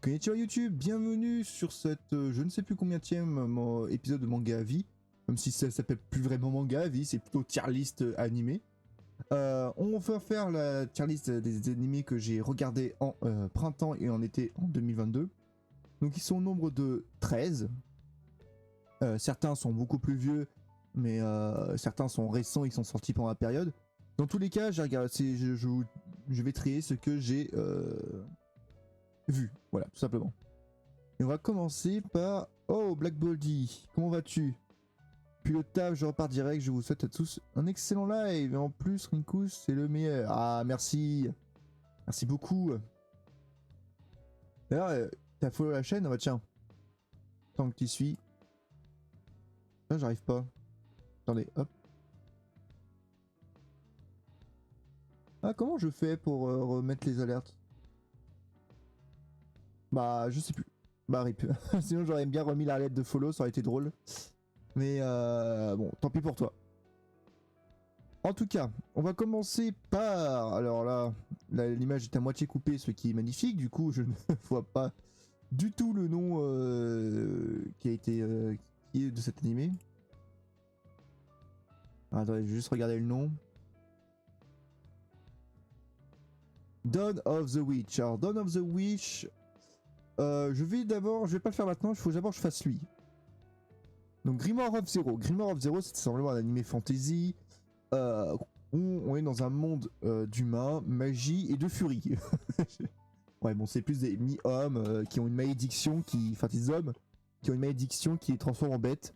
Konnichiwa YouTube, bienvenue sur cette je ne sais plus combienième épisode de Manga à vie, même si ça s'appelle plus vraiment Manga à vie, c'est plutôt tier list animé. On va faire la tier list des animés que j'ai regardés en printemps et en été en 2022. Donc ils sont au nombre de 13. Certains sont beaucoup plus vieux, mais certains sont récents, ils sont sortis pendant la période. Dans tous les cas, je vais trier ce que j'ai vu, voilà, tout simplement. Et on va commencer par... Oh, Black Baldy, comment vas-tu? Puis le taf, je repars direct, je vous souhaite à tous un excellent live. Et en plus, Rinkus, c'est le meilleur. Ah, merci. Merci beaucoup. D'ailleurs, t'as follow la chaîne? Bah tiens. Tant que tu suis. Ah, j'arrive pas. Attendez, hop. Ah, comment je fais pour remettre les alertes? Bah, je sais plus. Bah, rip. Sinon, j'aurais bien remis la lettre de follow, ça aurait été drôle. Mais bon, tant pis pour toi. En tout cas, on va commencer par... Alors là, l'image est à moitié coupée, ce qui est magnifique. Du coup, je ne vois pas du tout le nom qui est de cet animé. Attendez, je vais juste regarder le nom. Dawn of the Witch. Alors, Dawn of the Witch... je vais pas le faire maintenant, il faut d'abord que je fasse lui. Donc Grimoire of Zero. Grimoire of Zero, c'est simplement un animé fantasy où on est dans un monde d'humains, magie et de furie. Ouais, bon, c'est plus des mi-hommes qui ont une malédiction enfin des hommes qui ont une malédiction qui les transforme en bêtes.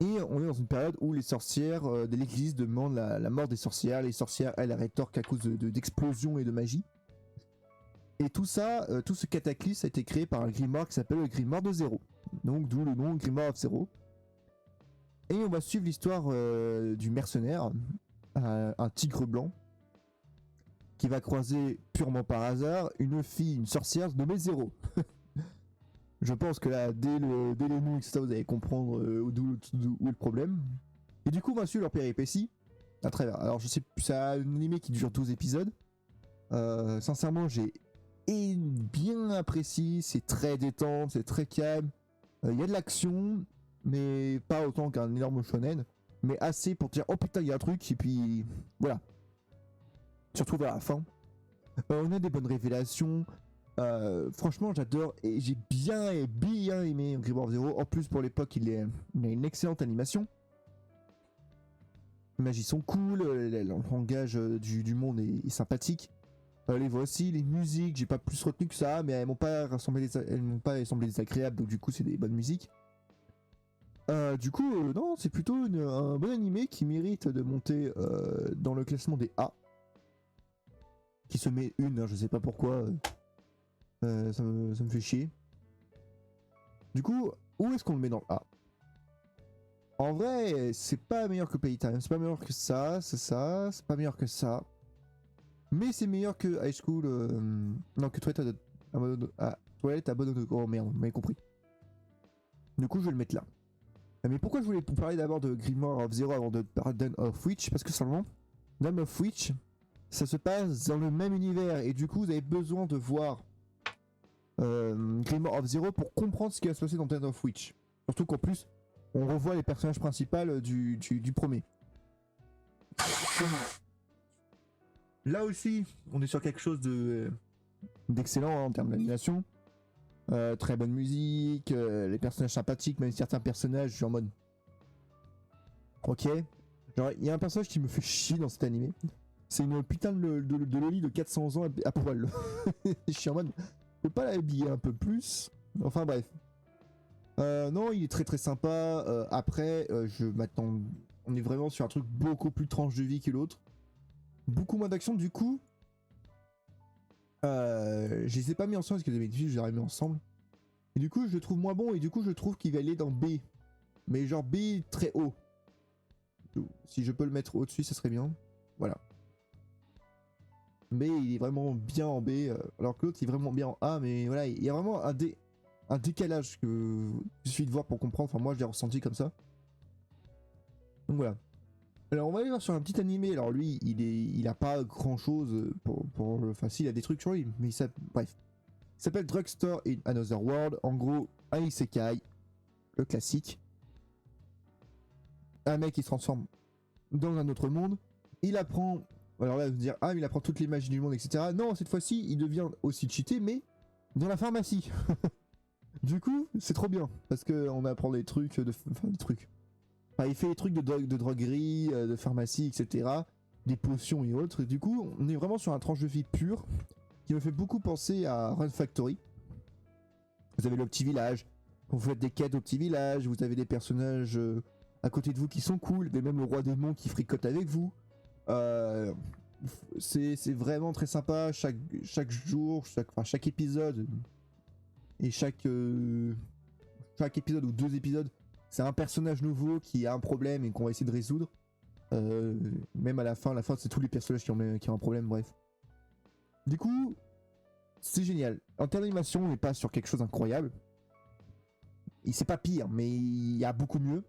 Et on est dans une période où les sorcières de l'église demandent la mort des sorcières. Les sorcières, elles rétorquent à cause d'explosions et de magie. Et tout ça, tout ce cataclysme a été créé par un grimoire qui s'appelle le Grimoire de Zéro. Donc d'où le nom Grimoire of Zero. Et on va suivre l'histoire du mercenaire, un tigre blanc, qui va croiser purement par hasard une fille, une sorcière nommée Zéro. Je pense que là, dès les noms, etc., vous allez comprendre où est le problème. Et du coup, on va suivre leur péripéties à travers. Alors, je sais, c'est un animé qui dure 12 épisodes. Sincèrement, j'ai bien apprécié, c'est très détente, c'est très calme. Il y a de l'action, mais pas autant qu'un énorme shonen, mais assez pour te dire oh putain il y a un truc et puis voilà. Surtout vers la fin. On a des bonnes révélations. Franchement j'adore et j'ai bien aimé Grimoire of Zero. En plus pour l'époque il a une excellente animation. Les magies sont cool, le langage du monde est sympathique. Les voici, les musiques, j'ai pas plus retenu que ça, mais elles m'ont pas semblé désagréables, donc du coup c'est des bonnes musiques. Non, c'est plutôt un bon animé qui mérite de monter dans le classement des A. Qui se met une, hein, je sais pas pourquoi, ça me fait chier. Du coup, où est-ce qu'on le met dans le A? En vrai, c'est pas meilleur que Playtime, c'est pas meilleur que ça, c'est pas meilleur que ça. Mais c'est meilleur que High School. Non, que Toilette Abandonne. Oh merde, vous m'avez compris. Du coup, je vais le mettre là. Mais pourquoi je voulais vous parler d'abord de Grimoire of Zero avant de parler de Dawn of Witch? Parce que simplement, Dawn of Witch, ça se passe dans le même univers. Et du coup, vous avez besoin de voir Grimoire of Zero pour comprendre ce qui va se passer dans Dawn of Witch. Surtout qu'en plus, on revoit les personnages principaux du premier. Là aussi, on est sur quelque chose d'excellent hein, en termes d'animation. Très bonne musique, les personnages sympathiques, même certains personnages, je suis en mode... Ok. Genre, il y a un personnage qui me fait chier dans cet animé. C'est une putain de loli de 400 ans à poil. Je suis en mode... Je peux pas l'habiller un peu plus? Enfin bref. Non, il est très très sympa. Après, je m'attends... On est vraiment sur un truc beaucoup plus tranche de vie que l'autre. Beaucoup moins d'action, du coup. Je les ai pas mis ensemble parce que d'habitude je les aurais mis ensemble. Et du coup, je le trouve moins bon et du coup, je trouve qu'il va aller dans B. Mais genre B très haut. Si je peux le mettre au-dessus, ça serait bien. Voilà. B, il est vraiment bien en B, alors que l'autre, il est vraiment bien en A. Mais voilà, il y a vraiment un décalage que je suis de voir pour comprendre. Enfin, moi, je l'ai ressenti comme ça. Donc voilà. Alors on va aller voir sur un petit animé, alors lui il a pas grand chose pour enfin si il a des trucs sur lui, mais ça, bref. Il s'appelle Drugstore in Another World. En gros, un isekai, le classique. Un mec qui se transforme dans un autre monde. Il apprend. Alors là, vous dire, ah, il apprend toutes les magies du monde, etc. Non, cette fois-ci, il devient aussi cheaté, mais dans la pharmacie. Du coup, c'est trop bien. Parce qu'on apprend des trucs de. Enfin, des trucs. Enfin, il fait des trucs de droguerie, de pharmacie, etc. Des potions et autres. Et du coup, on est vraiment sur un tranche de vie pur qui me fait beaucoup penser à Run Factory. Vous avez le petit village. Vous faites des quêtes au petit village. Vous avez des personnages à côté de vous qui sont cool. Mais même le roi démon qui fricote avec vous. C'est vraiment très sympa. Chaque jour, chaque épisode. Et chaque épisode ou 2 épisodes, c'est un personnage nouveau qui a un problème et qu'on va essayer de résoudre. Même à la fin c'est tous les personnages qui ont un problème, bref. Du coup, c'est génial. En termes d'animation, on n'est pas sur quelque chose d'incroyable. C'est pas pire, mais il y a beaucoup mieux.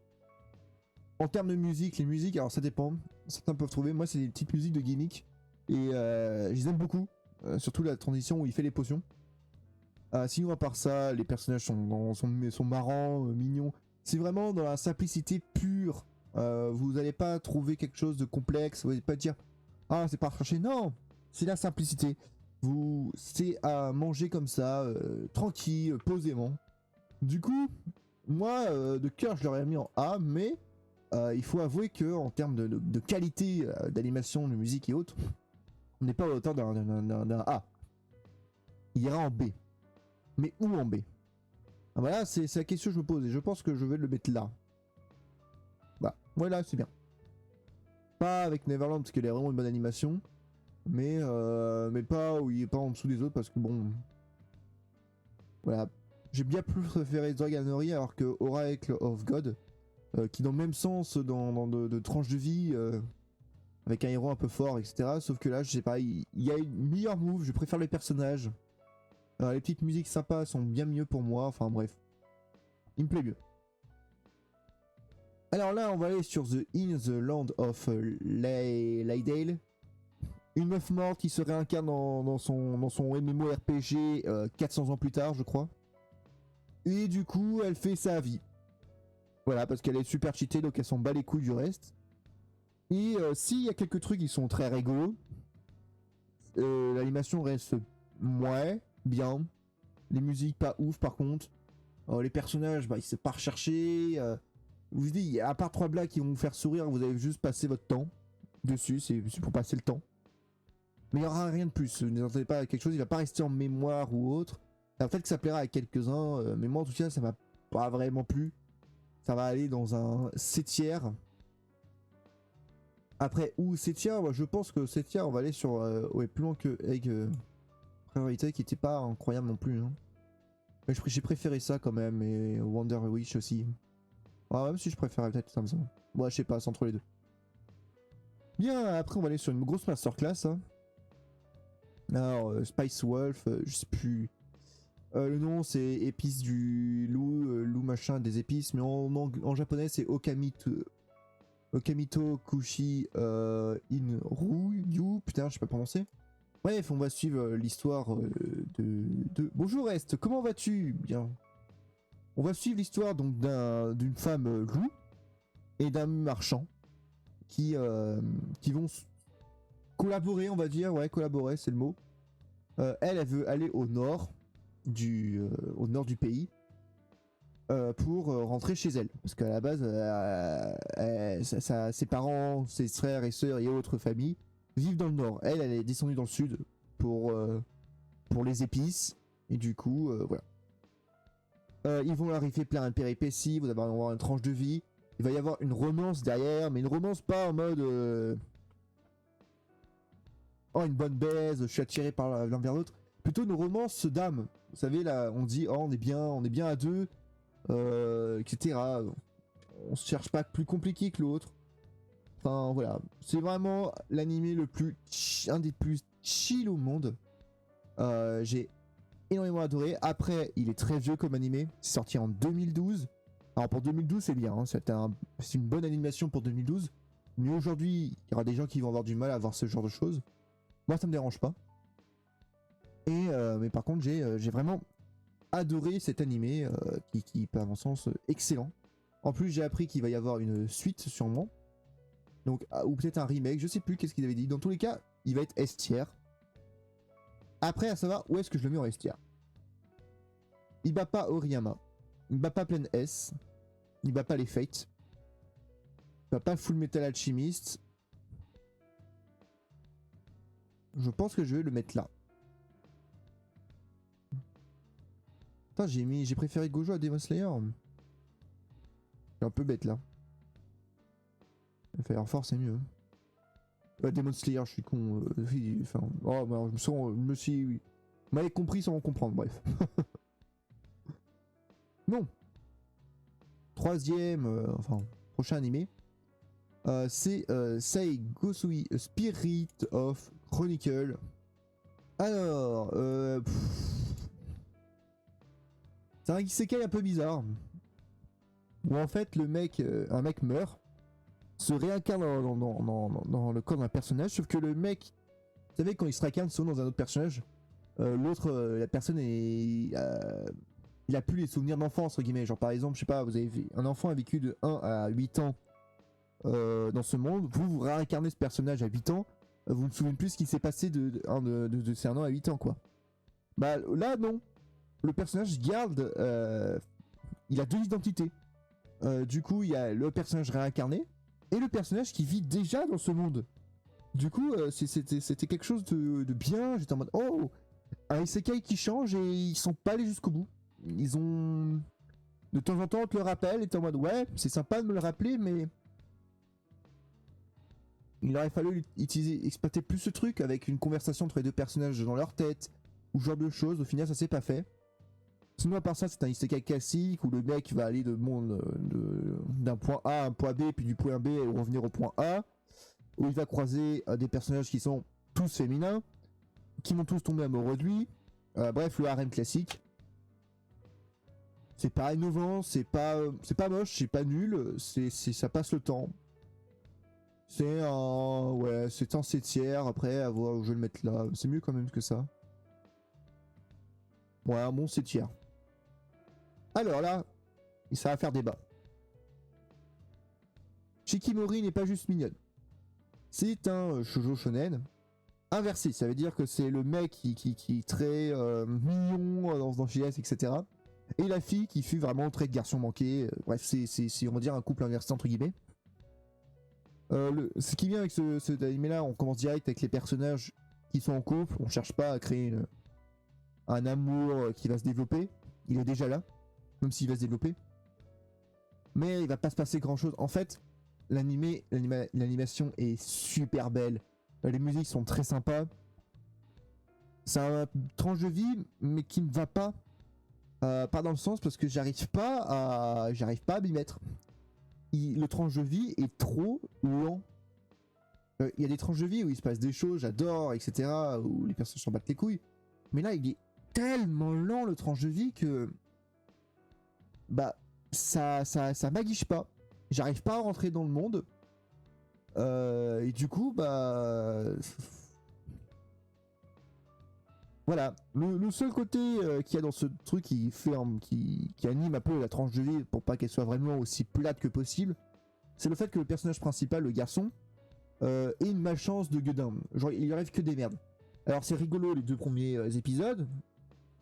En termes de musique, les musiques, alors ça dépend. Certains peuvent trouver. Moi, c'est des petites musiques de gimmick. Et je les aime beaucoup. Surtout la transition où il fait les potions. Sinon, à part ça, les personnages sont marrants, mignons. C'est vraiment dans la simplicité pure. Vous n'allez pas trouver quelque chose de complexe. Vous n'allez pas dire ah, c'est pas recherché. Non, c'est la simplicité. C'est à manger comme ça, tranquille, posément. Du coup, moi, de cœur, je l'aurais mis en A, mais il faut avouer que en termes de qualité d'animation, de musique et autres, on n'est pas à la hauteur d'un A. Il ira en B. Mais où en B? Ah bah là, c'est la question que je me pose et je pense que je vais le mettre là. Bah, voilà, c'est bien. Pas avec Neverland parce qu'il a vraiment une bonne animation, mais pas où il est pas en dessous des autres parce que bon, voilà, j'ai bien plus préféré Dragonary alors que Oracle of God, qui dans le même sens dans de tranches de vie, avec un héros un peu fort, etc. Sauf que là, je sais pas, il y a une meilleure move, je préfère les personnages. Les petites musiques sympas sont bien mieux pour moi, enfin bref. Il me plaît mieux. Alors là, on va aller sur The In the Land of Laydale. Une meuf morte qui se réincarne dans son MMORPG 400 ans plus tard, je crois. Et du coup, elle fait sa vie. Voilà, parce qu'elle est super cheatée, donc elle s'en bat les couilles du reste. Et s'il y a quelques trucs qui sont très rigolos, l'animation reste bien. Les musiques pas ouf par contre. Les personnages, bah, ils se pas recherchés. Je vous dis, à part 3 blagues qui vont vous faire sourire, vous avez juste passé votre temps dessus, c'est pour passer le temps. Mais il n'y aura rien de plus, ne attendez pas à quelque chose, il va pas rester en mémoire ou autre. Peut-être que ça plaira à quelques-uns, mais moi en tout cas ça m'a pas vraiment plu. Ça va aller dans un 7e. Après, ou 7e, moi, je pense que 7e, on va aller sur plus loin que Egg Priorité qui était pas incroyable non plus. Hein. Mais j'ai préféré ça quand même, et Wonder Wish aussi. Même si je préférais peut-être comme ça. Moi, je sais pas, c'est entre les deux. Bien, après, on va aller sur une grosse masterclass. Hein. Alors, Spice Wolf, je sais plus. Le nom, c'est épices du loup, loup machin, des épices. Mais en japonais, c'est Okamito Kushi in Ryu. Putain, je sais pas prononcer. Bref, on va suivre l'histoire de... Bonjour Est, comment vas-tu? Bien. On va suivre l'histoire donc d'une femme loup et d'un marchand qui vont collaborer, on va dire. Ouais, collaborer, c'est le mot. Elle veut aller au nord du pays pour rentrer chez elle. Parce qu'à la base, ses parents, ses frères et sœurs et autres familles vivent dans le nord. Elle est descendue dans le sud pour les épices. Et du coup, voilà. Ils vont arriver plein de péripéties, vous allez avoir une tranche de vie. Il va y avoir une romance derrière, mais une romance pas en mode oh, une bonne baise, je suis attiré par l'un vers l'autre. Plutôt une romance d'âme. Vous savez, là, on dit oh, on est bien à deux, etc. On se cherche pas plus compliqué que l'autre. Enfin, voilà. C'est vraiment l'animé un des plus chill au monde. J'ai énormément adoré. Après, il est très vieux comme animé. C'est sorti en 2012. Alors pour 2012, c'est bien. Hein. C'est une bonne animation pour 2012. Mais aujourd'hui, il y aura des gens qui vont avoir du mal à voir ce genre de choses. Moi, ça me dérange pas. Mais par contre, j'ai vraiment adoré cet animé qui est à mon sens excellent. En plus, j'ai appris qu'il va y avoir une suite sûrement. Donc, ou peut-être un remake, je sais plus qu'est-ce qu'il avait dit. Dans tous les cas, il va être S tier. Après, à savoir où est-ce que je le mets en S tier. Il bat pas Oriyama. Il bat pas Plein S. Il bat pas les Fates. Il bat pas Full Metal Alchemist. Je pense que je vais le mettre là. Putain, j'ai préféré Gojo à Demon Slayer. C'est un peu bête là. Fire Force c'est mieux. Demon Slayer, je suis con. Enfin, oh, bah, je me suis. Vous m'avez compris sans comprendre, bref. Non. Troisième, enfin, prochain animé. C'est Sei Gosui Spirit of Chronicle. Alors, c'est un isekai un peu bizarre. Où en fait, un mec meurt, se réincarne dans le corps d'un personnage, sauf que le mec, vous savez, quand il se réincarne souvent dans un autre personnage, la personne est. Il a plus les souvenirs d'enfance, entre guillemets. Genre, par exemple, je sais pas, un enfant a vécu de 1 à 8 ans dans ce monde, vous réincarnez ce personnage à 8 ans, vous ne vous souvenez plus ce qui s'est passé de c'est un an à 8 ans, quoi. Bah là, non. Le personnage garde. Il a deux identités. Du coup, il y a le personnage réincarné et le personnage qui vit déjà dans ce monde. Du coup, c'était quelque chose de bien. J'étais en mode, oh, un isekai qui change et ils sont pas allés jusqu'au bout. Ils ont. De temps en temps, on te le rappelle et t'es en mode, ouais, c'est sympa de me le rappeler, mais. Il aurait fallu exploiter plus ce truc avec une conversation entre les deux personnages dans leur tête, ou ce genre de choses. Au final, ça s'est pas fait. Sinon, à part ça, c'est un isekai classique où le mec va aller d'un point A à un point B, puis du point B et revenir au point A, où il va croiser des personnages qui sont tous féminins, qui vont tous tomber amoureux de lui. Bref, le harem classique. C'est pas innovant, c'est pas moche, c'est pas nul, ça passe le temps. C'est un 7 tiers, après, à voir où je vais le mettre là. C'est mieux quand même que ça. Ouais, un bon 7 tiers. Alors là, ça va faire débat. Shikimori n'est pas juste mignonne. C'est un shoujo shonen inversé. Ça veut dire que c'est le mec qui est très mignon dans JS, etc. Et la fille qui fut vraiment très de garçon manqué. Bref, c'est on va dire un couple inversé entre guillemets. Ce qui vient avec cet anime là, on commence direct avec les personnages qui sont en couple. On cherche pas à créer un amour qui va se développer. Il est déjà là, même s'il va se développer. Mais il va pas se passer grand chose. En fait, l'animation est super belle. Les musiques sont très sympas. C'est un tranche de vie, mais qui ne va pas. Pas dans le sens parce que j'arrive pas à m'y mettre. Le tranche de vie est trop lent. Il y a des tranches de vie où il se passe des choses, j'adore, etc. Où les personnages s'en battent les couilles. Mais là, il est tellement lent le tranche de vie que. Bah, ça m'aguiche pas. J'arrive pas à rentrer dans le monde. Et du coup, bah. Voilà, le seul côté qu'il y a dans ce truc qui anime un peu la tranche de vie pour pas qu'elle soit vraiment aussi plate que possible, c'est le fait que le personnage principal, le garçon, ait une malchance de gueudin. Genre, il lui arrive que des merdes. Alors c'est rigolo les 2 premiers épisodes,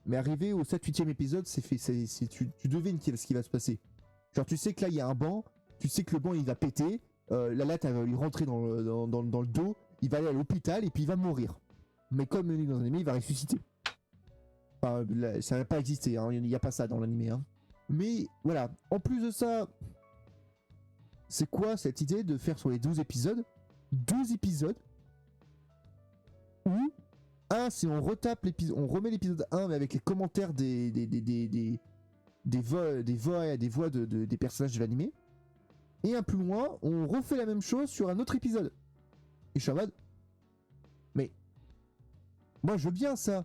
mais arrivé au 7-8e épisode, tu devines ce qui va se passer. Genre tu sais que là il y a un banc, tu sais que le banc il va péter, la latte elle va lui rentrer dans le dos, il va aller à l'hôpital et puis il va mourir. Mais comme il est dans l'anime, il va ressusciter. Enfin, ça n'a pas existé, hein. Il n'y a pas ça dans l'anime. Hein. Mais voilà, en plus de ça, c'est quoi cette idée de faire sur les 12 épisodes 12 épisodes où, si on retape l'épisode, on remet l'épisode 1 mais avec les commentaires des voix des personnages de l'anime. Et un plus loin, on refait la même chose sur un autre épisode. Et je suis en mode, mais moi je veux bien ça.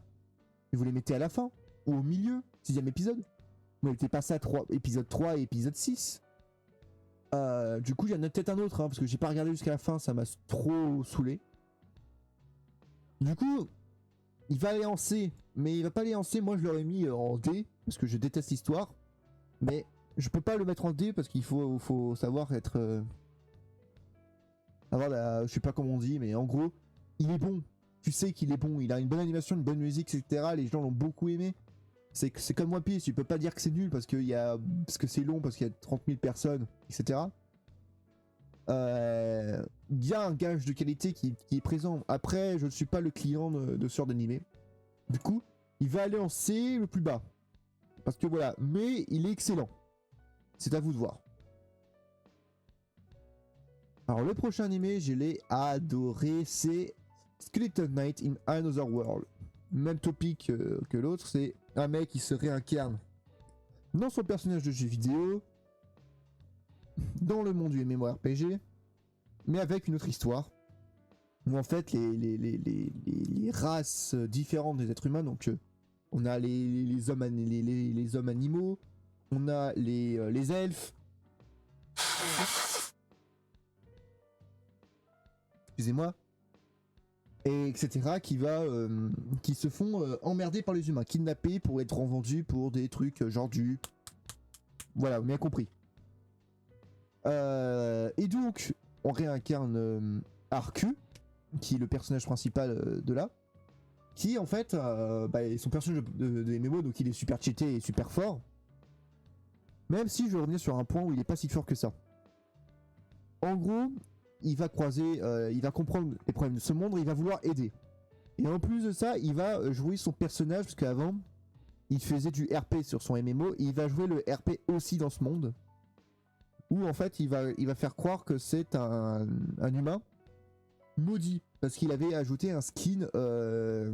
Mais vous les mettez à la fin, ou au milieu, 6ème épisode. Vous mettez pas ça épisode 3 et épisode 6. Du coup, il y en a peut-être un autre, hein, parce que j'ai pas regardé jusqu'à la fin, ça m'a trop saoulé. Du coup, il va aller en C, mais il va pas aller en C. Moi, je l'aurais mis en D parce que je déteste l'histoire, mais je peux pas le mettre en D parce qu'il faut savoir être avoir la, je sais pas comment on dit, mais en gros, il est bon. Tu sais qu'il est bon. Il a une bonne animation, une bonne musique, etc. Les gens l'ont beaucoup aimé. C'est comme One Piece. Tu peux pas dire que c'est nul parce que c'est long, parce qu'il y a 30 000 personnes, etc. Il y a un gage de qualité qui est présent. Après, je ne suis pas le client de ce genre d'animé. Du coup, il va aller en C le plus bas. Parce que voilà, mais il est excellent. C'est à vous de voir. Alors le prochain animé, je l'ai adoré, c'est Skeleton Knight in Another World. Même topic que l'autre, c'est un mec qui se réincarne dans son personnage de jeu vidéo, dans le monde du MMORPG, mais avec une autre histoire. Où en fait les races différentes des êtres humains, donc on a les hommes animaux, on a les elfes, excusez-moi, et etc. qui se font emmerder par les humains, kidnappés pour être revendus pour des trucs genre du... Voilà, vous m'avez compris. Et donc, on réincarne Arku, qui est le personnage principal de là, qui en fait, est son personnage de MMO, donc il est super cheaté et super fort. Même si je vais revenir sur un point où il est pas si fort que ça. En gros, il va croiser, il va comprendre les problèmes de ce monde, il va vouloir aider. Et en plus de ça, il va jouer son personnage, parce qu'avant, il faisait du RP sur son MMO, et il va jouer le RP aussi dans ce monde. Où en fait, il va faire croire que c'est un humain maudit, parce qu'il avait ajouté un skin de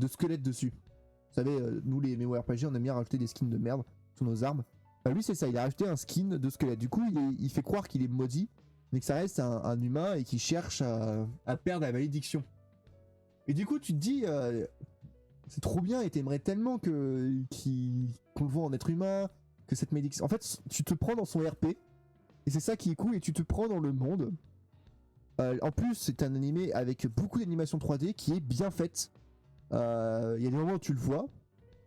squelette dessus. Vous savez, nous les MMORPG, on aime bien rajouter des skins de merde sur nos armes. Bah lui c'est ça, il a rajouté un skin de squelette. Du coup il fait croire qu'il est maudit, mais que ça reste un humain et qu'il cherche à perdre la malédiction. Et du coup tu te dis, c'est trop bien et t'aimerais tellement qu'on le voit en être humain, que cette malédiction... En fait tu te prends dans son RP, et c'est ça qui est cool, et tu te prends dans le monde. En plus c'est un animé avec beaucoup d'animation 3D qui est bien faite. Il y a des moments où tu le vois,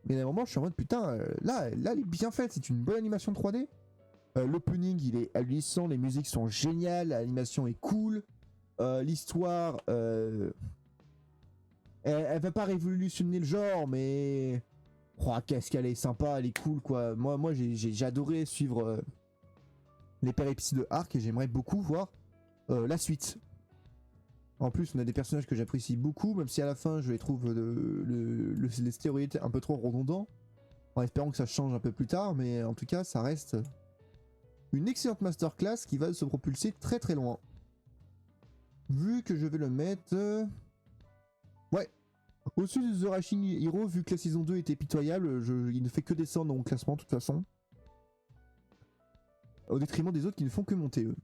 mais il y a des moments où je suis en mode putain, là elle est bien faite, c'est une bonne animation 3D. L'opening il est hallucinant, les musiques sont géniales, l'animation est cool, l'histoire elle va pas révolutionner le genre, mais oh, qu'est-ce qu'elle est sympa, elle est cool quoi. Moi j'ai adoré suivre les péripéties de Ark et j'aimerais beaucoup voir la suite. En plus, on a des personnages que j'apprécie beaucoup, même si à la fin je les trouve les stéroïdes un peu trop redondants. En espérant que ça change un peu plus tard, mais en tout cas, ça reste une excellente masterclass qui va se propulser très très loin. Vu que je vais le mettre... Ouais. Au-dessus de The Rushing Hero, vu que la saison 2 était pitoyable, il ne fait que descendre dans mon classement de toute façon. Au détriment des autres qui ne font que monter eux.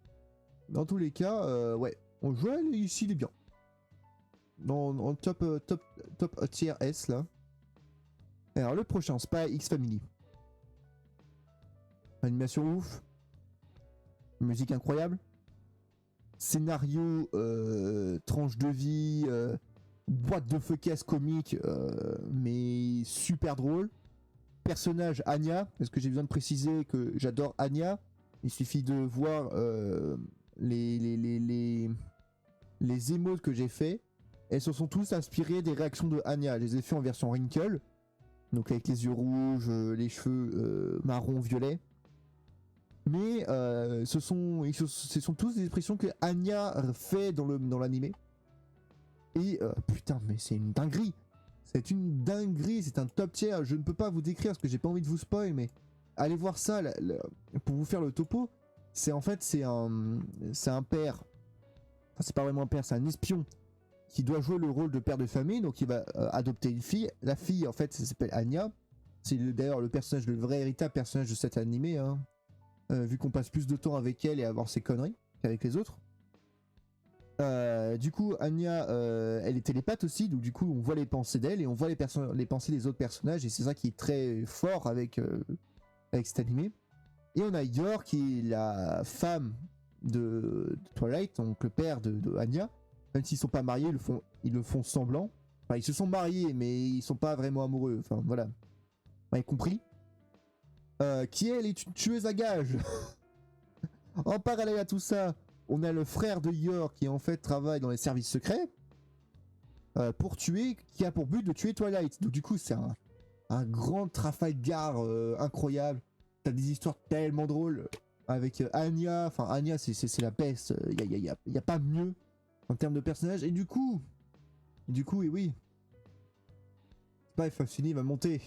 Dans tous les cas, ouais. On joue ici, il est bien. En top tier S là. Alors le prochain, Spy X Family. Animation ouf. Musique incroyable. Scénario, tranche de vie, boîte de fuck-ass comique, mais super drôle. Personnage Anya, est-ce que j'ai besoin de préciser que j'adore Anya? Il suffit de voir les émotes que j'ai fait. Elles se sont tous inspirées des réactions de Anya. Je les ai fait en version wrinkle, donc avec les yeux rouges, les cheveux marron violet. Mais ce sont tous des expressions que Anya fait dans l'animé. Et putain, mais c'est une dinguerie. C'est une dinguerie, c'est un top tier. Je ne peux pas vous décrire parce que j'ai pas envie de vous spoil, mais allez voir ça pour vous faire le topo. C'est en fait c'est un père. Enfin, c'est pas vraiment un père, c'est un espion qui doit jouer le rôle de père de famille. Donc il va adopter une fille. La fille en fait, ça s'appelle Anya. C'est d'ailleurs le personnage, le vrai véritable personnage de cet animé, hein. Vu qu'on passe plus de temps avec elle et à voir ses conneries qu'avec les autres. Du coup, Anya, elle est télépathe aussi, donc du coup, on voit les pensées d'elle et on voit les pensées des autres personnages, et c'est ça qui est très fort avec cet animé. Et on a Yor, qui est la femme de Twilight, donc le père de Anya. Même s'ils sont pas mariés, ils le font semblant. Enfin, ils se sont mariés, mais ils sont pas vraiment amoureux. Enfin, voilà. Vous m'avez compris. Qui elle est une tueuse à gages. En parallèle à tout ça, on a le frère de Yor qui en fait travaille dans les services secrets pour tuer, qui a pour but de tuer Twilight. Donc du coup, c'est un grand Trafalgar incroyable. T'as des histoires tellement drôles avec Anya. Enfin, Anya, c'est la peste. Y a pas mieux en termes de personnage. Et du coup, et oui, Spy Fini va monter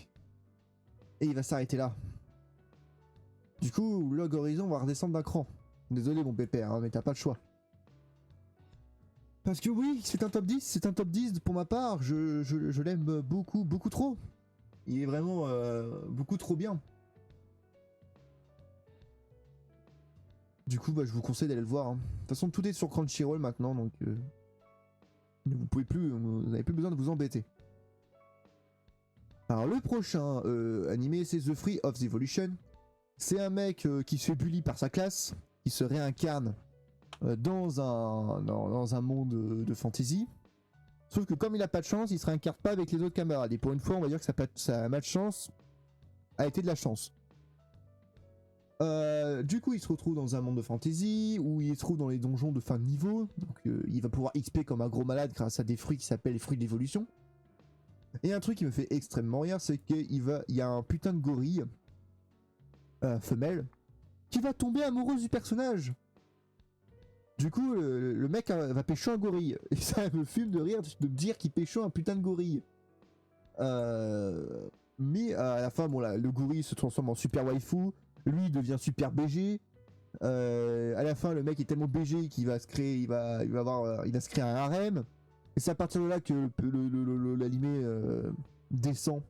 et il va s'arrêter là. Du coup, Log Horizon va redescendre d'un cran. Désolé mon pépère, hein, mais t'as pas le choix. Parce que oui, c'est un top 10, c'est un top 10 pour ma part, je l'aime beaucoup, beaucoup trop. Il est vraiment beaucoup trop bien. Du coup, bah, je vous conseille d'aller le voir. Hein. De toute façon, tout est sur Crunchyroll maintenant, donc vous pouvez plus, vous n'avez plus besoin de vous embêter. Alors le prochain animé, c'est The Free of the Evolution. C'est un mec qui se fait bully par sa classe, qui se réincarne dans un monde de fantasy. Sauf que comme il a pas de chance, il se réincarne pas avec les autres camarades. Et pour une fois, on va dire que sa malchance a été de la chance. Du coup, il se retrouve dans un monde de fantasy où il se trouve dans les donjons de fin de niveau. Donc, il va pouvoir XP comme un gros malade grâce à des fruits qui s'appellent les fruits de l'évolution. Et un truc qui me fait extrêmement rire, c'est qu'il y a un putain de gorille femelle qui va tomber amoureuse du personnage. Du coup, le mec va pécho un gorille. Et ça me fume de rire de me dire qu'il pécho un putain de gorille. Mais à la fin, bon, là, le gorille se transforme en super waifu. Lui, il devient super BG. À la fin, le mec est tellement BG qu'il va se créer, il va se créer un harem. Et c'est à partir de là que l'animé descend,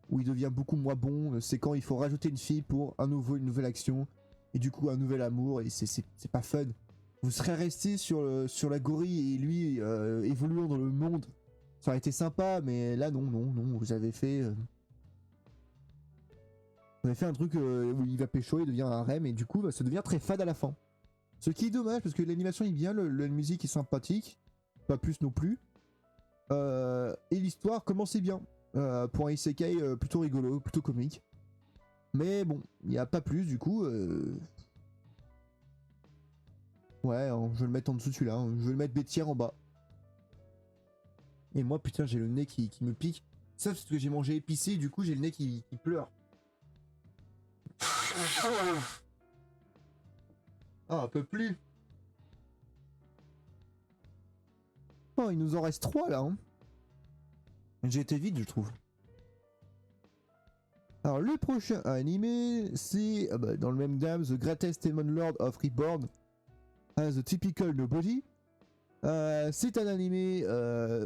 où il devient beaucoup moins bon. C'est quand il faut rajouter une fille pour une nouvelle action. Et du coup, un nouvel amour. Et c'est pas fun. Vous serez resté sur la gorille et lui évoluant dans le monde. Ça aurait été sympa, mais là, non. Vous avez fait. On a fait un truc où il va pécho, il devient un harem et du coup ça devient très fade à la fin. Ce qui est dommage parce que l'animation est bien, la musique est sympathique, pas plus non plus. Et l'histoire commençait bien. Pour un isekai plutôt rigolo, plutôt comique. Mais bon, il n'y a pas plus du coup. Ouais, hein, je vais le mettre en dessous de celui-là, hein. Je vais le mettre bêtière en bas. Et moi putain j'ai le nez qui me pique. Ça parce que j'ai mangé épicé, du coup j'ai le nez qui pleure. Ah, un peu plus. Oh, il nous en reste 3 là. Hein. J'ai été vite, je trouve. Alors, le prochain animé, c'est dans le même gamme, The Greatest Demon Lord of Reborn, The Typical Nobody. C'est un animé,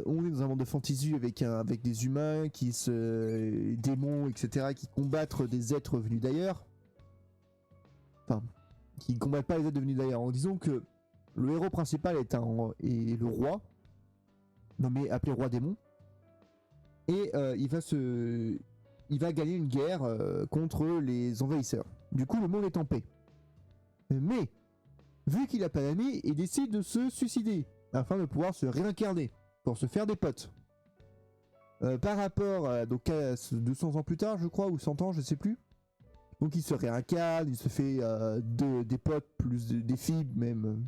on est dans un monde de fantasy avec des humains, démons, etc., qui combattent des êtres venus d'ailleurs. Enfin, qui combattent pas les êtres venus d'ailleurs. Disons que le héros principal est le roi, appelé roi démon, et il va gagner une guerre contre les envahisseurs. Du coup, le monde est en paix. Mais vu qu'il a pas d'amis, il décide de se suicider afin de pouvoir se réincarner pour se faire des potes. Par rapport à 200 ans plus tard, je crois, ou 100 ans, je sais plus. Donc il se réincarne, il se fait des potes, plus des filles même,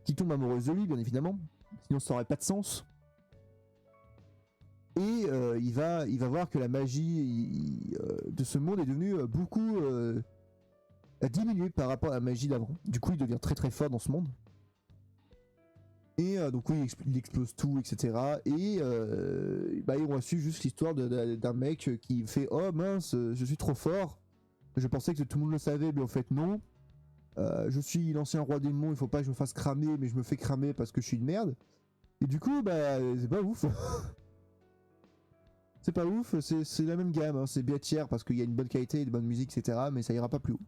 qui tombent amoureuses de lui, bien évidemment. Sinon ça n'aurait pas de sens. Et il va voir que la magie de ce monde est devenue beaucoup diminuée par rapport à la magie d'avant. Du coup il devient très très fort dans ce monde. Et donc oui, il explose tout, etc. Et on a su juste l'histoire d'un mec qui fait « Oh mince, je suis trop fort ». Je pensais que tout le monde le savait, mais en fait non. Je suis l'ancien roi démon, il faut pas que je me fasse cramer, mais je me fais cramer parce que je suis une merde. Et du coup, c'est pas ouf. C'est pas ouf, c'est la même gamme, hein. C'est bien tiers parce qu'il y a une bonne qualité, de bonne musique, etc. Mais ça ira pas plus haut.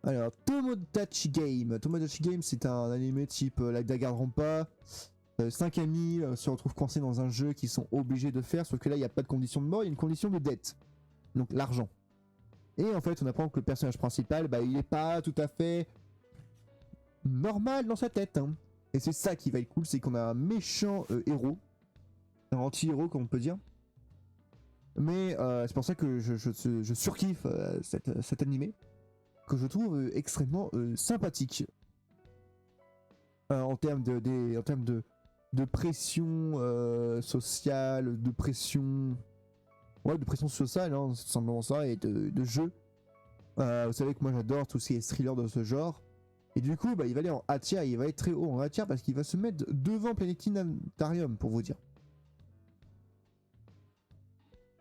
Alors, Tomodachi Game. Tomodachi Game, c'est un animé type Like Danganronpa. 5 amis se retrouvent coincés dans un jeu qu'ils sont obligés de faire, sauf que là, il n'y a pas de condition de mort, il y a une condition de dette. Donc, l'argent. Et en fait, on apprend que le personnage principal, il est pas tout à fait normal dans sa tête. Hein. Et c'est ça qui va être cool, c'est qu'on a un méchant héros, un anti-héros comme on peut dire. Mais c'est pour ça que je surkiffe cet animé, que je trouve extrêmement sympathique. En termes de pression sociale, de pression... Ouais, de pression sociale, hein, c'est simplement ça, et de jeu. Vous savez que moi j'adore tous ces thrillers de ce genre. Et du coup, bah, il va aller en A tier, il va être très haut en A tier parce qu'il va se mettre devant Planetinarium, pour vous dire.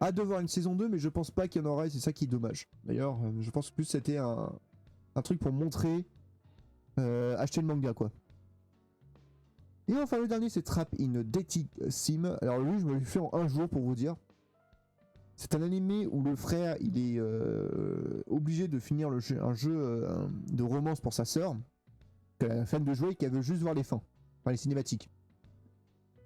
Hâte de voir une saison 2, mais je pense pas qu'il y en aura et c'est ça qui est dommage. D'ailleurs, je pense que plus c'était un truc pour montrer, acheter le manga quoi. Et enfin le dernier c'est Trap in Dating Sim. Alors lui je me l'ai fait en un jour pour vous dire. C'est un animé où le frère il est obligé de finir un jeu de romance pour sa sœur, qu'elle est fan de jouer et qu'elle veut juste voir les fins, enfin les cinématiques.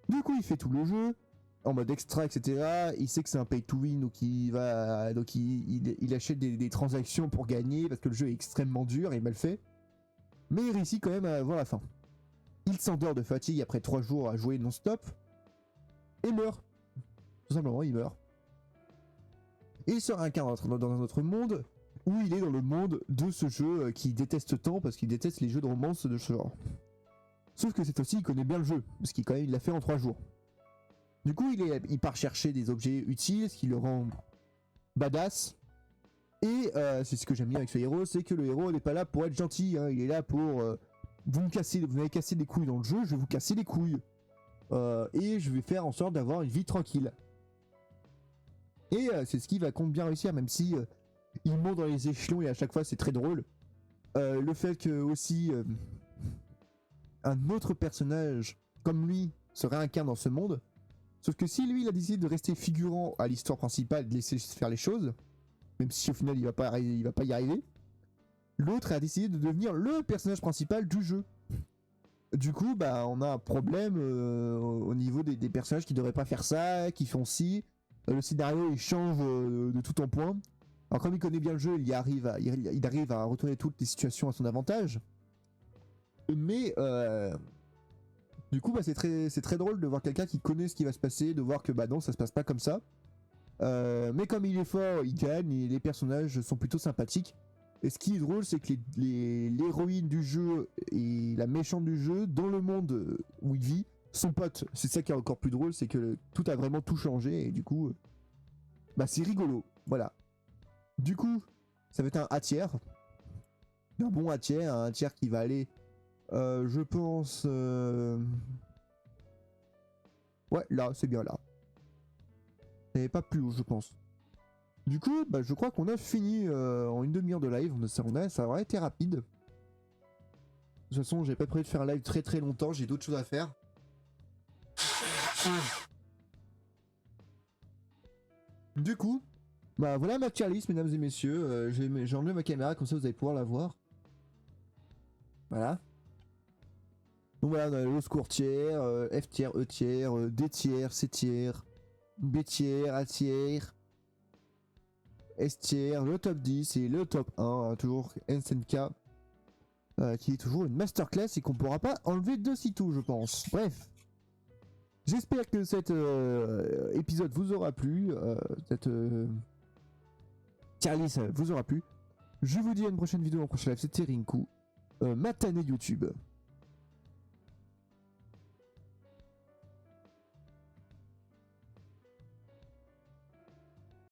Du coup il fait tout le jeu en mode extra etc. Il sait que c'est un pay to win donc il achète des transactions pour gagner parce que le jeu est extrêmement dur et mal fait. Mais il réussit quand même à avoir la fin. Il s'endort de fatigue après 3 jours à jouer non-stop et meurt. Tout simplement il meurt. Et il se réincarne dans un autre monde où il est dans le monde de ce jeu qu'il déteste tant parce qu'il déteste les jeux de romance de ce genre. Sauf que cette aussi il connaît bien le jeu parce qu'il l'a fait en 3 jours. Du coup il part chercher des objets utiles, ce qui le rend badass. Et c'est ce que j'aime bien avec ce héros, c'est que le héros n'est pas là pour être gentil, hein, il est là pour... vous m'avez cassé les couilles dans le jeu, je vais vous casser les couilles. Et je vais faire en sorte d'avoir une vie tranquille. Et c'est ce qui va compte bien réussir, même si il monte dans les échelons et à chaque fois c'est très drôle. Le fait que aussi un autre personnage comme lui se réincarne dans ce monde. Sauf que si lui il a décidé de rester figurant à l'histoire principale, de laisser faire les choses, même si au final il va pas y arriver, l'autre a décidé de devenir le personnage principal du jeu. Du coup bah on a un problème au niveau des personnages qui devraient pas faire ça, qui font ci. Le scénario il change de tout en point. Alors comme il connaît bien le jeu, il arrive à retourner toutes les situations à son avantage. Mais du coup bah, c'est très drôle de voir quelqu'un qui connaît ce qui va se passer, de voir que bah non ça se passe pas comme ça. Mais comme il est fort, il gagne et les personnages sont plutôt sympathiques. Et ce qui est drôle, c'est que l'héroïne du jeu et la méchante du jeu, dans le monde où il vit, sont potes. C'est ça qui est encore plus drôle, c'est que tout a vraiment tout changé et du coup, bah c'est rigolo. Voilà. Du coup, ça va être un A tier. Un bon A tier, un tiers qui va aller, je pense... Ouais, là, c'est bien là. Et pas plus haut, je pense. Du coup, bah, je crois qu'on a fini en une demi-heure de live. Ça aurait été rapide. De toute façon, j'ai pas prévu de faire un live très très longtemps. J'ai d'autres choses à faire. Du coup, bah voilà ma tier list, mesdames et messieurs. J'ai enlevé ma caméra, comme ça vous allez pouvoir la voir. Voilà. Donc voilà, on a le score tier, F tier, E tier, D tier, C tier, B tier, A tier, S tier, le top 10 et le top 1, hein, toujours SNK, qui est toujours une masterclass et qu'on pourra pas enlever de sitôt, je pense. Bref. J'espère que cet épisode vous aura plu, cette tier list vous aura plu. Je vous dis à une prochaine vidéo, en prochain live, c'était Rinku, Matane YouTube.